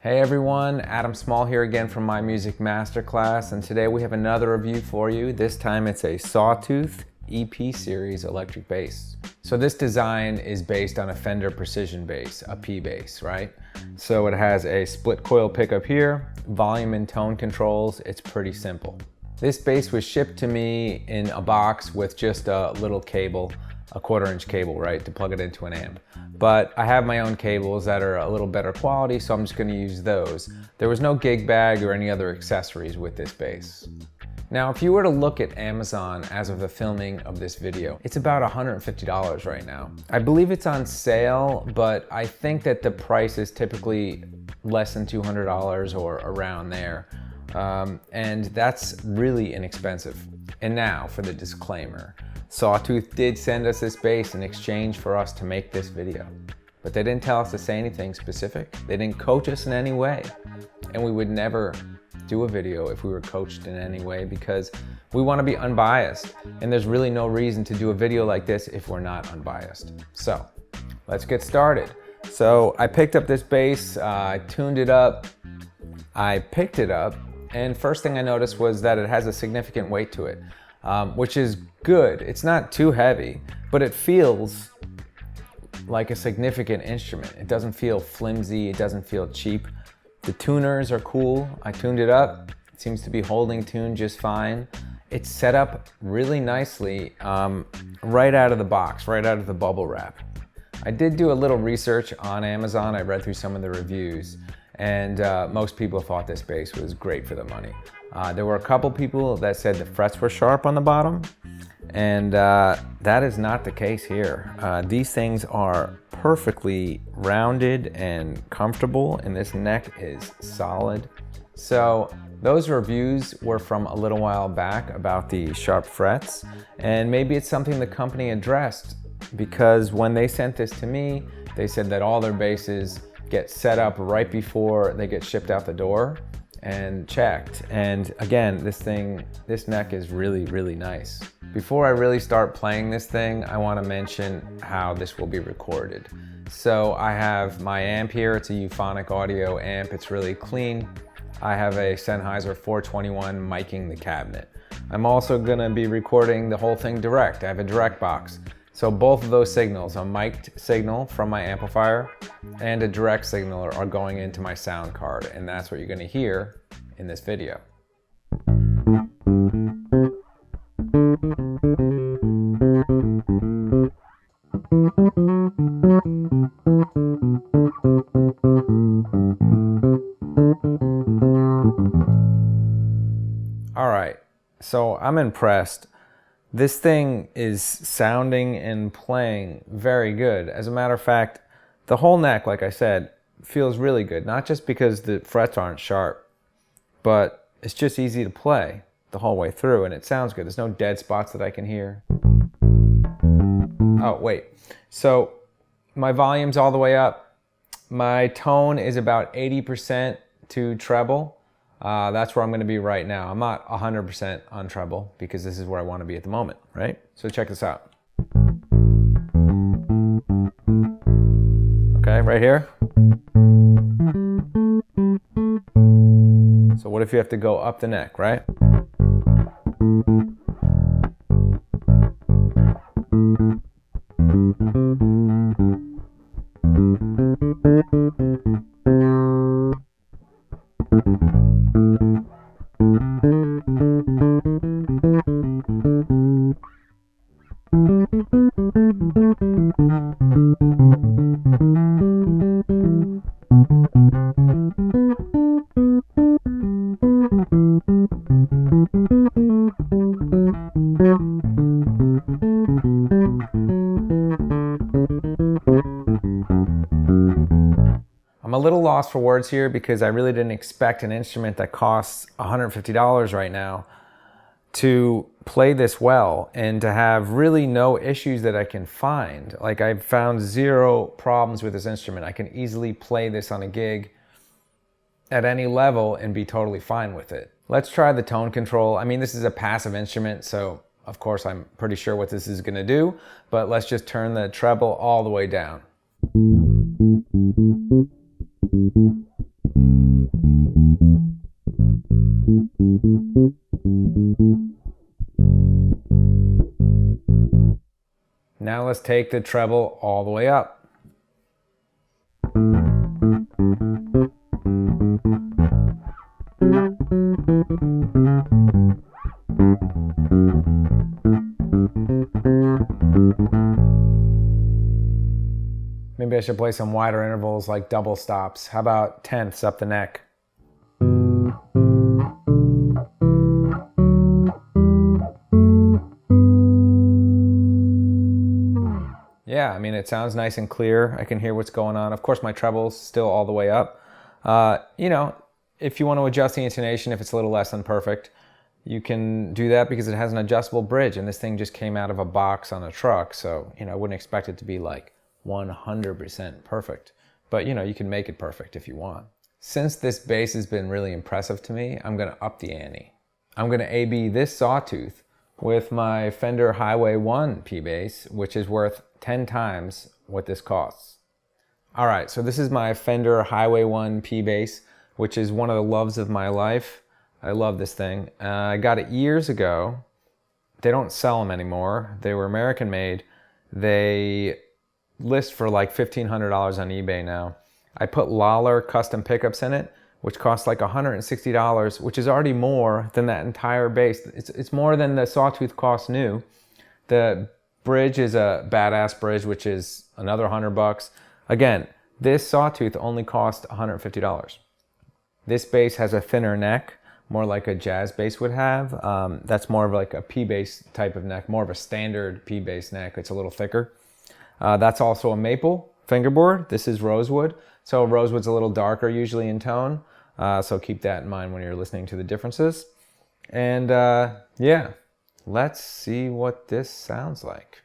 Hey everyone, Adam Small here again from MyMusicMasterclass, and today we have another review for you. This time it's a Sawtooth EP series electric bass. So this design is based on a Fender Precision bass, a P bass, right? So it has a split coil pickup here, volume and tone controls. It's pretty simple. This bass was shipped to me in a box with just a little cable, a 1/4 inch cable, right, to plug it into an amp. But I have my own cables that are a little better quality, so I'm just going to use those. There was no gig bag or any other accessories with this bass. Now, if you were to look at Amazon as of the filming of this video, it's about $150 right now. I believe it's on sale, but I think that the price is typically less than $200 or around there. And that's really inexpensive. And now for the disclaimer. Sawtooth did send us this bass in exchange for us to make this video, but they didn't tell us to say anything specific. They didn't coach us in any way, and we would never do a video if we were coached in any way because we want to be unbiased, and there's really no reason to do a video like this if we're not unbiased. So let's get started. So I picked up this bass, I tuned it up, I picked it up, and first thing I noticed was that it has a significant weight to it. Which is good. It's not too heavy, but it feels like a significant instrument. It doesn't feel flimsy, it doesn't feel cheap. The tuners are cool. I tuned it up. It seems to be holding tune just fine. It's set up really nicely right out of the box, right out of the bubble wrap. I did do a little research on Amazon. I read through some of the reviews, and most people thought this bass was great for the money. There were a couple people that said the frets were sharp on the bottom, and that is not the case here. These things are perfectly rounded and comfortable, and this neck is solid. So those reviews were from a little while back about the sharp frets, and maybe it's something the company addressed, because when they sent this to me, they said that all their basses get set up right before they get shipped out the door and checked. And again, this neck is really, really nice. Before I really start playing this thing, I want to mention how this will be recorded. So I have my amp here. It's a euphonic audio amp. It's really clean. I have a Sennheiser 421 miking the cabinet. I'm also gonna be recording the whole thing direct. I have a direct box. So both of those signals, a mic'd signal from my amplifier and a direct signal are going into my sound card, and that's what you're gonna hear in this video. All right, so I'm impressed. This thing is sounding and playing very good. As a matter of fact, the whole neck, like I said, feels really good. Not just because the frets aren't sharp, but it's just easy to play the whole way through, and it sounds good. There's no dead spots that I can hear. Oh, wait. So my volume's all the way up. My tone is about 80% to treble. That's where I'm going to be right now. I'm not 100% on treble because this is where I want to be at the moment, right? So check this out. Okay, right here. So what if you have to go up the neck, right? I'm a little lost for words here because I really didn't expect an instrument that costs $150 right now to play this well and to have really no issues that I can find. Like, I've found zero problems with this instrument. I can easily play this on a gig at any level and be totally fine with it. Let's try the tone control. I mean, this is a passive instrument, so of course I'm pretty sure what this is gonna do, but let's just turn the treble all the way down. let's take the treble all the way up. Maybe I should play some wider intervals like double stops. How about tenths up the neck? Yeah, I mean, it sounds nice and clear. I can hear what's going on. Of course, my treble's still all the way up. You know, if you want to adjust the intonation, if it's a little less than perfect, you can do that because it has an adjustable bridge, and this thing just came out of a box on a truck. So, you know, I wouldn't expect it to be like 100% perfect, but you know, you can make it perfect if you want. Since this bass has been really impressive to me, I'm gonna up the ante. I'm gonna A/B this Sawtooth with my Fender Highway 1 P bass, which is worth 10 times what this costs. All right, so this is my Fender Highway 1 P bass, which is one of the loves of my life. I love this thing. I got it years ago. They don't sell them anymore. They were American made. They list for like $1,500 on eBay now. I put Lawler custom pickups in it, which cost like $160, which is already more than that entire bass. It's more than the Sawtooth cost new. The bridge is a badass bridge, which is another $100. Again, this Sawtooth only cost $150. This bass has a thinner neck, more like a jazz bass would have. That's more of like a P bass type of neck, more of a standard P bass neck. It's a little thicker. That's also a maple fingerboard. This is rosewood. So rosewood's a little darker usually in tone. So keep that in mind when you're listening to the differences. And yeah, let's see what this sounds like.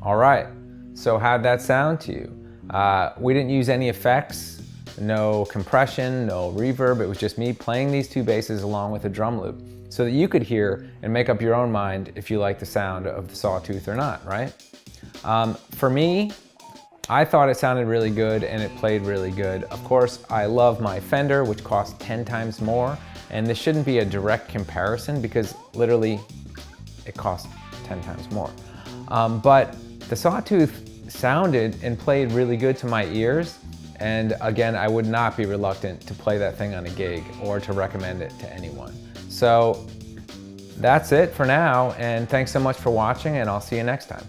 All right, so how'd that sound to you? We didn't use any effects, no compression, no reverb. It was just me playing these two basses along with a drum loop so that you could hear and make up your own mind if you like the sound of the Sawtooth or not, right? For me, I thought it sounded really good and it played really good. Of course, I love my Fender, which costs 10 times more, and this shouldn't be a direct comparison because literally it costs 10 times more. But the Sawtooth sounded and played really good to my ears, and again, I would not be reluctant to play that thing on a gig or to recommend it to anyone. So that's it for now, and thanks so much for watching, and I'll see you next time.